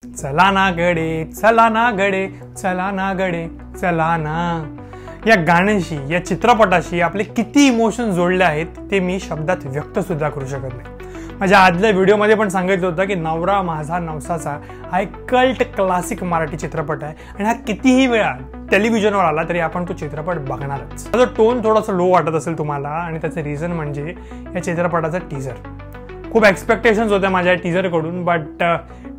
चला ना गडे, चला ना गडे, चला ना गडे, चला ना. या गाण्याशी, या चित्रपटाशी आपले किती इमोशन जोडले आहेत ते मी शब्दात व्यक्त सुद्धा करू शकत नाही. माझ्या आदल्या व्हिडिओमध्ये पण सांगितलं होतं की नवरा माझा नवसाचा हा एक कल्ट क्लासिक मराठी चित्रपट आहे आणि हा कितीही वेळा टेलिव्हिजनवर आला तरी आपण तो चित्रपट बघणारच. त्याचा टोन थोडासा लो वाटत असेल तुम्हाला आणि त्याचं रिझन म्हणजे या चित्रपटाचा टीजर. खूप एक्सपेक्टेशन्स होत्या माझ्या टीजरकडून, बट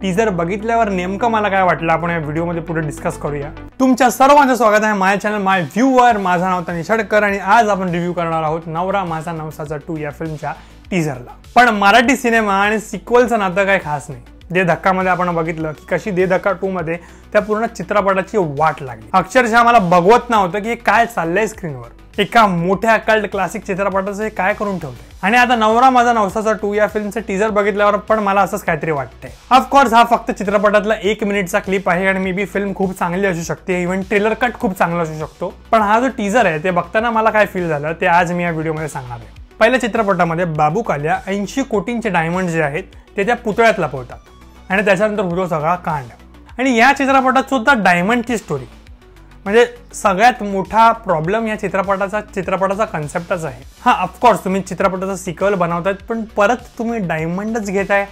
टीजर बघितल्यावर नेमकं मला काय वाटलं आपण या व्हिडिओमध्ये पुढे डिस्कस करूया. तुमच्या सर्वांचं स्वागत आहे माझ्या चॅनल माय व्ह्यूवर. माझं नाव तनिष षडकर आणि आज आपण रिव्ह्यू करणार आहोत नवरा माझा नवसाचा 2 या फिल्मच्या टीजरला. पण मराठी सिनेमा आणि सिक्वलचं नातं काही खास नाही. दे धक्कामध्ये आपण बघितलं की कशी दे धक्का 2 मध्ये त्या पूर्ण चित्रपटाची वाट लागली. अक्षरशः मला बघवत नव्हतं की काय चाललंय स्क्रीनवर. एका मोठ्या कल्ट क्लासिक चित्रपटाचं हे काय करून ठेवलंय. आणि आता नवरा माझा नवसाचा 2 या फिल्मचं टीजर बघितल्यावर पण मला असंच काहीतरी वाटतंय. ऑफकोर्स हा फक्त चित्रपटातला 1 मिनिटचा क्लिप आहे आणि मे बी फिल्म खूप चांगली असू शकते, इव्हन ट्रेलर कट खूप चांगला असू शकतो. पण हा जो टीजर आहे ते बघताना मला काय फील झालं ते आज मी या व्हिडिओमध्ये सांगणार आहे. पहिल्या चित्रपटामध्ये बाबू काल्या 80 कोटींचे डायमंड जे आहेत ते त्या पुतळ्यात लपवतात आणि त्याच्यानंतर होतो सगळा कांड. आणि या चित्रपटात सुद्धा डायमंडची स्टोरी म्हणजे सगळ्यात मोठा प्रॉब्लेम या चित्रपटाचा कन्सेप्टच आहे. हा ऑफकोर्स तुम्ही चित्रपटाचा सिक्वल बनवतायत पण परत तुम्ही डायमंडच घेताय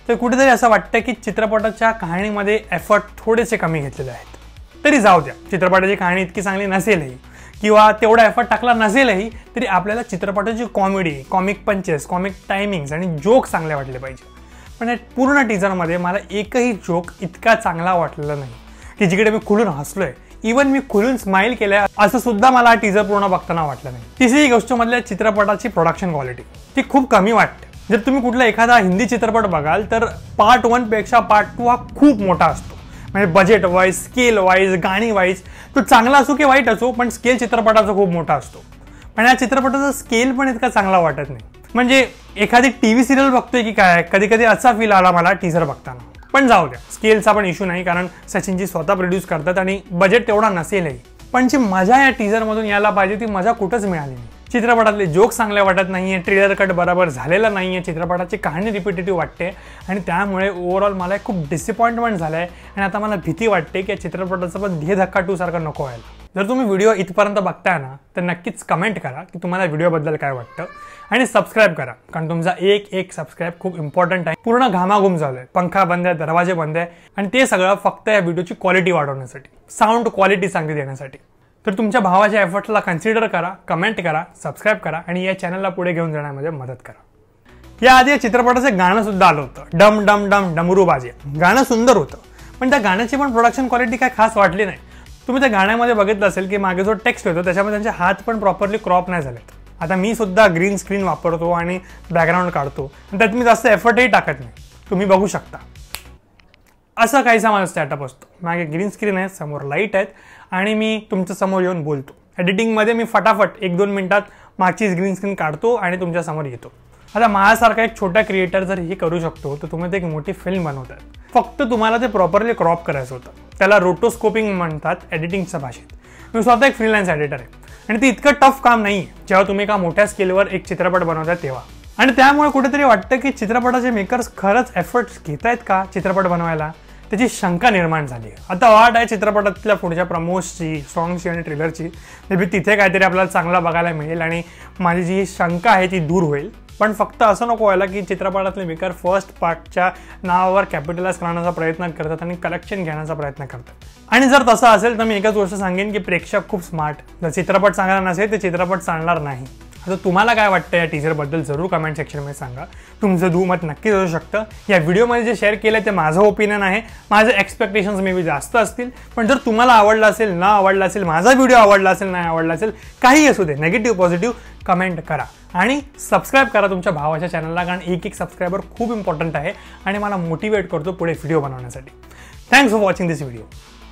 तर कुठेतरी असं वाटतं की चित्रपटाच्या कहाणीमध्ये एफर्ट थोडेसे कमी घेतलेले आहेत. तरी जाऊ द्या, चित्रपटाची कहाणी इतकी चांगली नसेलही किंवा तेवढा एफर्ट टाकला नसेलही तरी आपल्याला चित्रपटाची कॉमेडी, कॉमिक पंचेस, कॉमिक टायमिंग्स आणि जोक चांगले वाटले पाहिजे. पण या पूर्ण टीजरमध्ये मला एकही जोक इतका चांगला वाटलेला नाही की जिकडे मी खुलून हसलोय, इव्हन मी खुलून स्माइल केलंय असं सुद्धा मला हा टीजर पूर्ण बघताना वाटलं नाही. तिसरी गोष्ट मधल्या चित्रपटाची प्रोडक्शन क्वालिटी ती खूप कमी वाटते. जर तुम्ही कुठला एखादा हिंदी चित्रपट बघाल तर पार्ट 1 पेक्षा पार्ट 2 हा खूप मोठा असतो. म्हणजे बजेट वाईज, स्केल वाईज, गाणी वाईज तो चांगला असो की वाईट असो पण स्केल चित्रपटाचा खूप मोठा असतो. पण या चित्रपटाचा स्केल पण इतका चांगला वाटत नाही. म्हणजे एखादी टीव्ही सिरियल बघतोय की काय, कधी कधी असा फील आला मला टीजर बघताना. पण जाऊ द्या, स्केलचा पण इश्यू नाही कारण सचिनजी स्वतः प्रोड्यूस करतात आणि बजेट तेवढा नसेलही. पण जी मजा या टीजरमधून यायला पाहिजे ती मजा कुठंच मिळाली नाही. चित्रपटातले जोक चांगले वाटत नाहीये, ट्रेलर कट बरोबर झालेला नाहीये, चित्रपटाची कहाणी रिपिटेटिव्ह वाटते आणि त्यामुळे ओव्हरऑल मला खूप डिसअपॉइंटमेंट झालंय आणि आता मला भीती वाटते की या चित्रपटाचा पण दे धक्का 2 सारखं नको व्हायला. जर तुम्ही व्हिडिओ इथपर्यंत बघताय ना तर नक्कीच कमेंट करा की तुम्हाला व्हिडिओबद्दल काय वाटतं आणि सबस्क्राईब करा कारण तुमचा एक सबस्क्राईब खूप इम्पॉर्टंट आहे. पूर्ण घामाघूम झालोय, पंखा बंद आहे, दरवाजे बंद आहे आणि ते सगळं फक्त या व्हिडिओची क्वालिटी वाढवण्यासाठी, साऊंड क्वालिटी चांगली देण्यासाठी. तर तुमच्या भावाच्या एफर्ट्सला कन्सिडर करा, कमेंट करा, सबस्क्राईब करा आणि या चॅनलला पुढे घेऊन जाण्यामध्ये मदत करा. याआधी या चित्रपटाचं गाणं सुद्धा आलं होतं, डम डम डम डमरू बाजे. गाणं सुंदर होतं पण त्या गाण्याची पण प्रोडक्शन क्वालिटी काय खास वाटली नाही. तुम्ही त्या गाण्यामध्ये बघितलं असेल की मागे जो टेक्स्ट होतो त्याच्यामध्ये त्यांचे हात पण प्रॉपरली क्रॉप नाही झालेत. आता मी सुद्धा ग्रीन स्क्रीन वापरतो आणि बॅकग्राऊंड काढतो आणि त्यात मी जास्त एफर्टही टाकत नाही. तुम्ही बघू शकता असं काहीसा माझा स्टॅटअप असतो. मागे ग्रीन स्क्रीन आहे, समोर लाईट आहेत आणि मी तुमच्या समोर येऊन बोलतो. एडिटिंगमध्ये मी फटाफट 1-2 मिनिटात मागची ग्रीन स्क्रीन काढतो आणि तुमच्या समोर येतो. आता माझ्यासारखा एक छोटा क्रिएटर जर हे करू शकतो तर तुम्ही ते एक मोठी फिल्म बनवताय. फक्त तुम्हाला ते प्रॉपरली क्रॉप करायचं होतं. त्याला रोटोस्कोपिंग म्हणतात एडिटिंगच्या भाषेत. मी स्वतः एक फ्रीलान्स एडिटर आहे आणि ते इतकं टफ काम नाही जेव्हा तुम्ही एका मोठ्या स्केलवर एक चित्रपट बनवताय तेव्हा. आणि त्यामुळे कुठेतरी वाटतं की चित्रपटाचे मेकर्स खरंच एफर्ट्स घेत आहेत का चित्रपट बनवायला, त्याची शंका निर्माण झाली. आता वाट आहे चित्रपटातल्या पुढच्या प्रमोशची, सॉंग्सची आणि ट्रेलरची. मे बी तिथे काहीतरी आपल्याला चांगला बघायला मिळेल आणि माझी जी शंका आहे ती दूर होईल. पण फक्त असं नको व्हायला की चित्रपटातले मेकर फर्स्ट पार्टच्या नावावर कॅपिटलाइज करण्याचा प्रयत्न करतात आणि कलेक्शन घेण्याचा प्रयत्न करतात. आणि जर तसं असेल तर मी एकच गोष्ट सांगेन की प्रेक्षक खूप स्मार्ट. जर चित्रपट चांगला नसेल तर चित्रपट चालणार नाही. आता तुम्हाला काय वाटतं या टीजरबद्दल जरूर कमेंट सेक्शनमध्ये सांगा. तुमचं दुमत नक्कीच असू शकतं. या व्हिडिओमध्ये जे शेअर केलं ते माझं ओपिनियन आहे. माझे एक्सपेक्टेशन्स मे बी जास्त असतील पण जर तुम्हाला आवडलं असेल, न आवडलं असेल, माझा व्हिडिओ आवडला असेल, नाही आवडला असेल, काही असू दे, निगेटिव्ह पॉझिटिव्ह कमेंट करा आणि सबस्क्राईब करा तुमच्या भावाच्या चॅनलला कारण एक सबस्क्रायबर खूप इम्पॉर्टंट आहे आणि मला मोटिवेट करतो पुढे व्हिडिओ बनवण्यासाठी. Thanks for watching this video.